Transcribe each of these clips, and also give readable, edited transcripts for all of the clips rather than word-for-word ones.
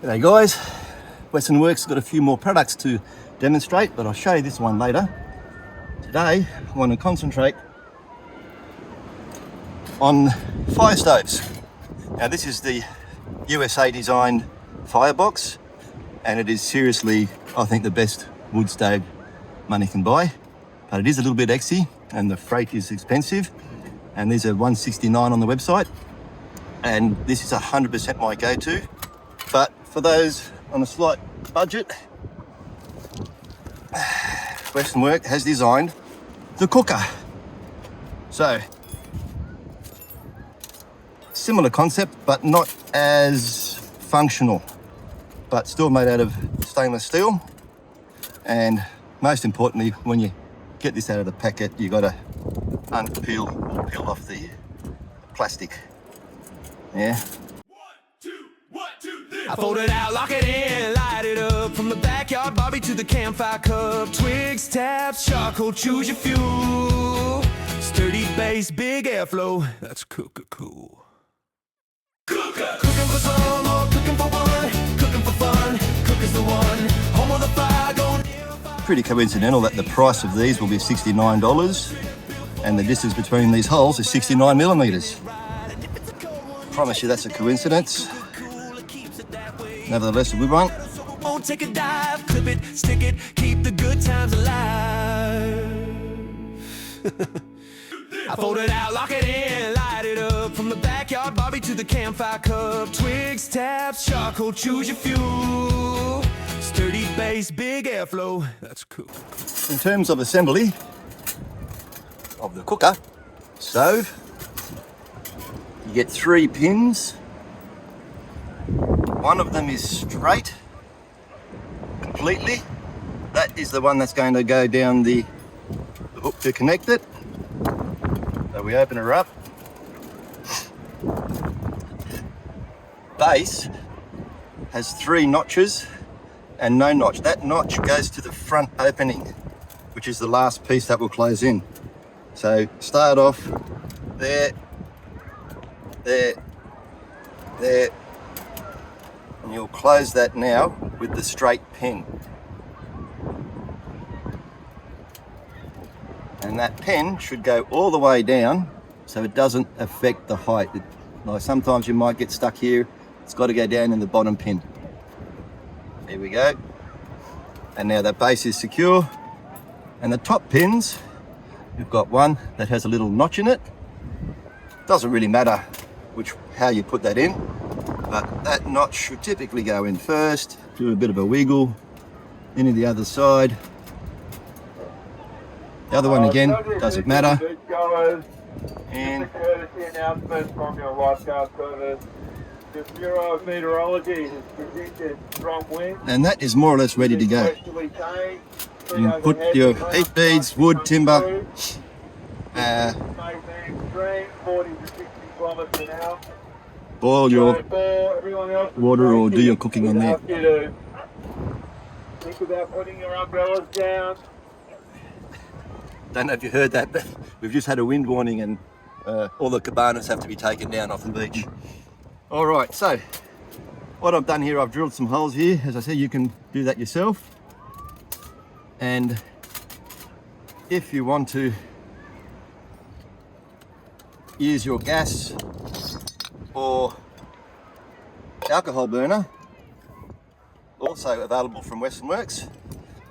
G'day guys, Western Works got a few more products to demonstrate, but I'll show you this one later. Today I want to concentrate on fire stoves. Now this is the USA designed firebox, and it is seriously, I think, the best wood stove money can buy, but it is a little bit exy and the freight is expensive, and these are $169 on the website, and this is 100% my go-to. But for those on a slight budget, Western Work has designed the Cooka. So, similar concept, but not as functional, but still made out of stainless steel. And most importantly, when you get this out of the packet, you got to peel off the plastic. Yeah. I fold it out, lock it in, light it up. From the backyard Barbie to the campfire cup. Twigs, taps, charcoal, choose your fuel. Sturdy base, big airflow. That's Cooka cool. Cooka! Cooking for some or cooking for one. Cooking for fun, Cooka's the one. Home of the fire, going near fire. Pretty coincidental that the price of these will be $69 and the distance between these holes is 69 millimeters. Promise you that's a coincidence. Nevertheless, a good one. Won't take a dive, clip it, stick it, keep the good times alive. I fold it out, lock it in, light it up. From the backyard Barbie to the campfire cup. Twigs, taps, charcoal, choose your fuel. Sturdy base, big airflow. That's cool. In terms of assembly of the Cooka stove, you get 3 pins. One of them is straight completely. That is the one that's going to go down the hook to connect it. So we open her up. Base has 3 notches and no notch. That notch goes to the front opening, which is the last piece that will close in. So start off there, there, there, and you'll close that now with the straight pin. And that pin should go all the way down so it doesn't affect the height. Like sometimes you might get stuck here. It's got to go down in the bottom pin. There we go. And now that base is secure. And the top pins, we've got one that has a little notch in it. Doesn't really matter how you put that in, but that notch should typically go in first. Do a bit of a wiggle into the other side. The other one again, doesn't matter. And announcement from your lifeguard service. The Bureau of Meteorology has predicted strong winds. And that is more or less ready to go. You put your heat beads, wood, timber, 40 to 60 kilometers an hour. boil your water or do your cooking on there. Think about putting your umbrellas down. Don't know if you heard that, but we've just had a wind warning and all the cabanas have to be taken down off the beach. All right, so what I've done here, I've drilled some holes here. As I said, you can do that yourself. And if you want to use your gas or alcohol burner, also available from Western Works.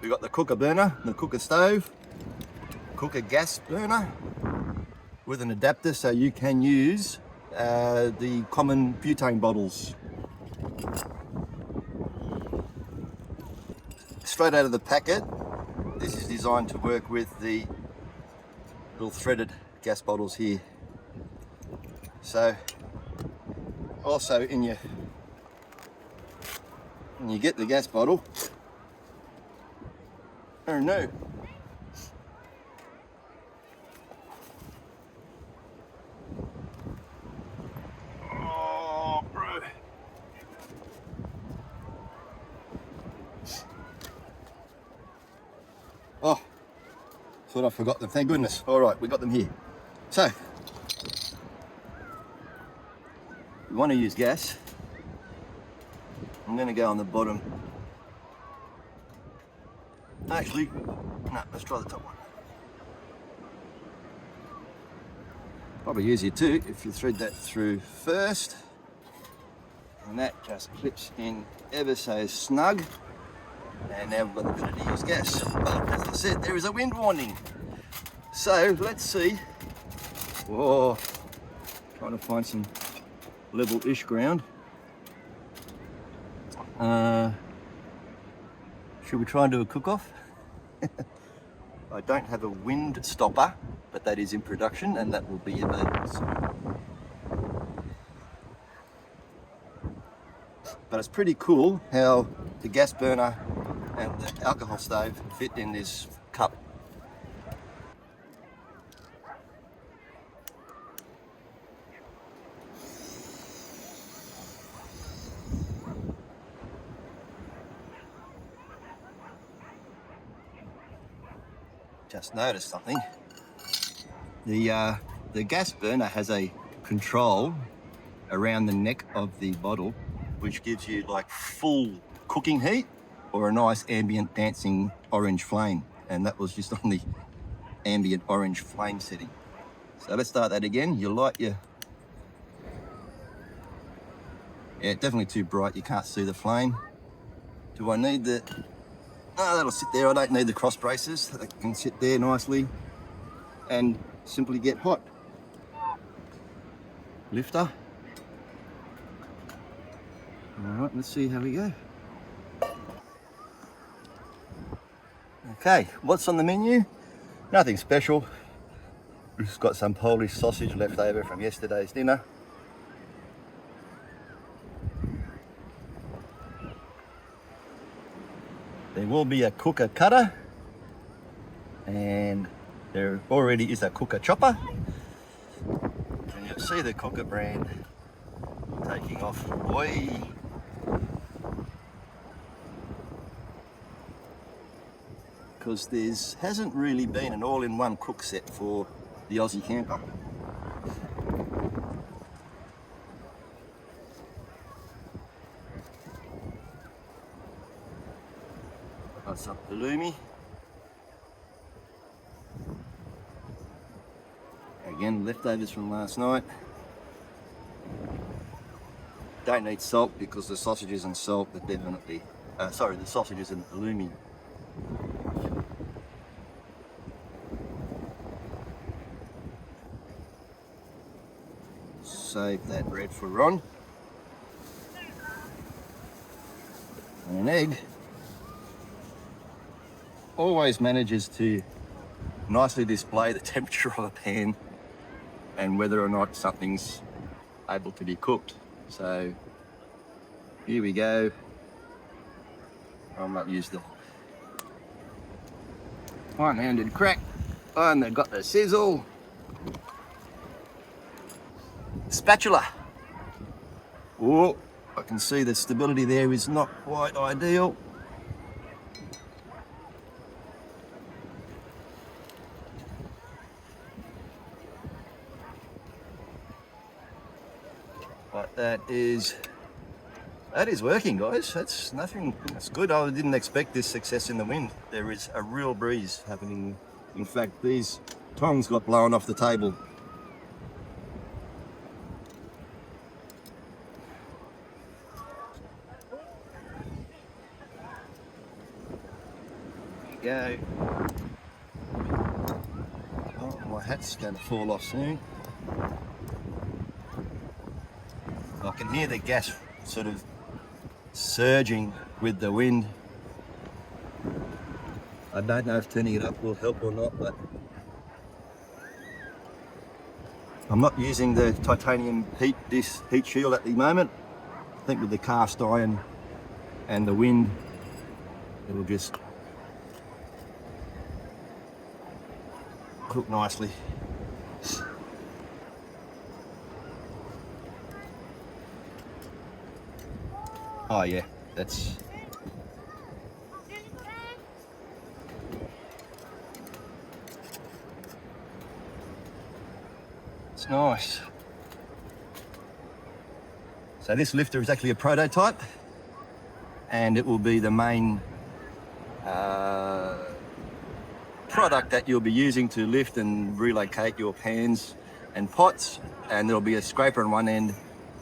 We've got the Cooka burner, the Cooka stove, Cooka gas burner with an adapter so you can use the common butane bottles. Straight out of the packet, this is designed to work with the little threaded gas bottles here. So also when you get the gas bottle, oh no, oh bro, oh, thought I forgot them, thank goodness. All right, we got them here. So you want to use gas, I'm going to go on the bottom. Actually, no, let's try the top one. Probably easier too if you thread that through first. And that just clips in ever so snug. And now we've got the ability to use gas. But as I said, there is a wind warning. So let's see. Whoa, trying to find some level-ish ground. Should we try and do a cook-off? I don't have a wind stopper, but that is in production and that will be available. But it's pretty cool how the gas burner and the alcohol stove fit in this cup. Just noticed something. The gas burner has a control around the neck of the bottle, which gives you like full cooking heat or a nice ambient dancing orange flame. And that was just on the ambient orange flame setting. So let's start that again. You light your... Yeah, definitely too bright. You can't see the flame. Do I need the... Oh, that'll sit there. I don't need the cross braces. They can sit there nicely and simply get hot. Lifter. All right, let's see how we go. Okay, what's on the menu? Nothing special. We've just got some Polish sausage left over from yesterday's dinner. There will be a cooker cutter, and there already is a cooker chopper. And you'll see the Cooka brand taking off. Boy. Because there hasn't really been an all-in-one cook set for the Aussie camper. That's up the loomy. Again, leftovers from last night. Don't need salt because the sausages and salt are definitely, the sausages and the loomy. Save that red for Ron. And an egg. Always manages to nicely display the temperature of a pan and whether or not something's able to be cooked. So here we go. I might use the one-handed crack, and they've got the sizzle. Spatula. Oh, I can see the stability there is not quite ideal. But that is working, guys. That's nothing. That's good. I didn't expect this success in the wind. There is a real breeze happening. In fact, these tongs got blown off the table. There you go. Oh, my hat's going to fall off soon. I can hear the gas sort of surging with the wind. I don't know if turning it up will help or not, but I'm not using the titanium heat shield at the moment. I think with the cast iron and the wind, it'll just cook nicely. Oh yeah, that's... It's nice. So this lifter is actually a prototype. and it will be the main product that you'll be using to lift and relocate your pans and pots, and there'll be a scraper on one end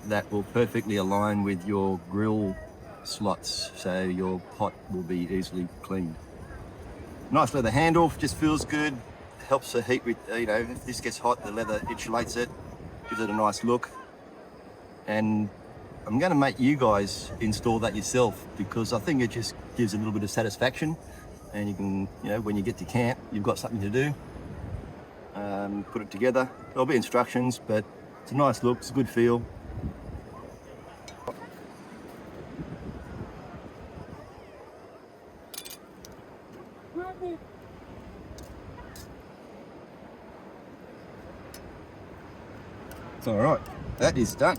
that will perfectly align with your grill slots, so your pot will be easily cleaned. Nice leather handle, just feels good, helps the heat with, if this gets hot, the leather insulates it, gives it a nice look. And I'm going to make you guys install that yourself, because I think it just gives a little bit of satisfaction, and you can, when you get to camp, you've got something to do. Put it together. There'll be instructions, but it's a nice look, it's a good feel. It's all right, that is done.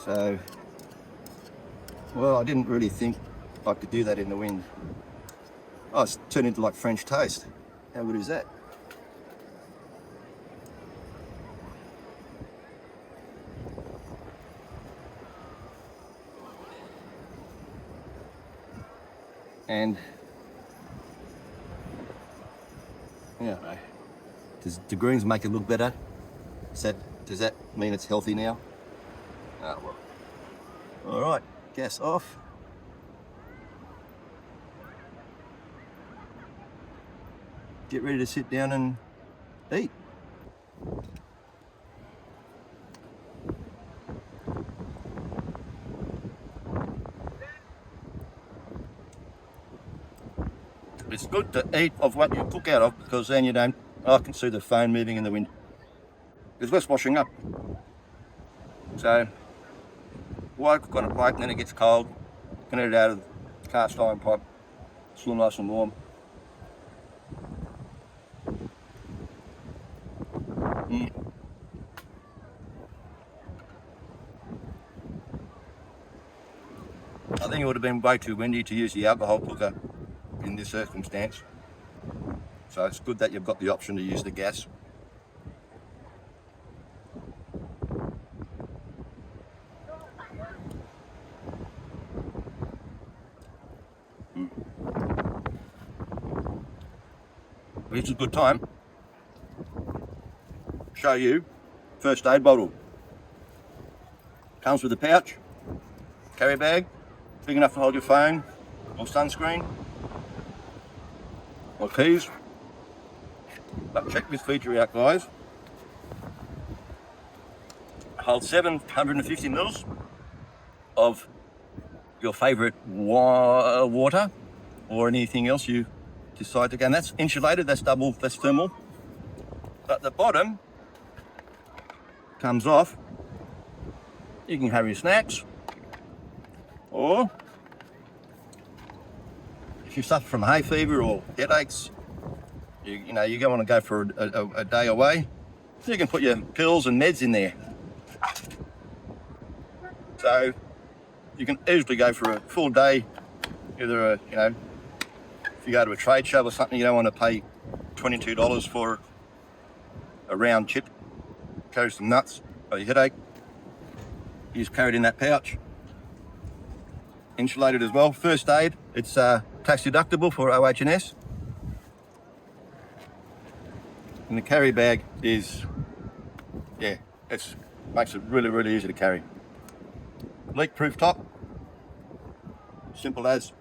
So, well, I didn't really think I could do that in the wind. Oh, it's turned into like French toast. How good is that? And does the greens make it look better? Does that mean it's healthy now? Oh, well. All right, gas off. Get ready to sit down and eat. It's good to eat of what you cook out of, because then you don't, I can see the phone moving in the wind. There's less washing up. So, why cook on a plate and then it gets cold, can eat it out of the cast iron pot, still nice and warm. I think it would have been way too windy to use the alcohol cooker in this circumstance. So it's good that you've got the option to use the gas. This is a good time. Show you first aid bottle. Comes with a pouch, carry bag, big enough to hold your phone or sunscreen or keys. But check this feature out, guys. Holds 750 mils of your favourite water or anything else you decide to go. And that's insulated, that's double, that's thermal. But the bottom comes off. You can have your snacks, or if you suffer from hay fever or headaches, you don't want to go for a day away, so you can put your pills and meds in there. So you can easily go for a full day, either if you go to a trade show or something, you don't want to pay $22 for a round chip, carry some nuts or your headache. You just carry it in that pouch. Insulated as well. First aid, it's tax deductible for OH&S. And the carry bag is, makes it really, really easy to carry. Leak proof top, simple as.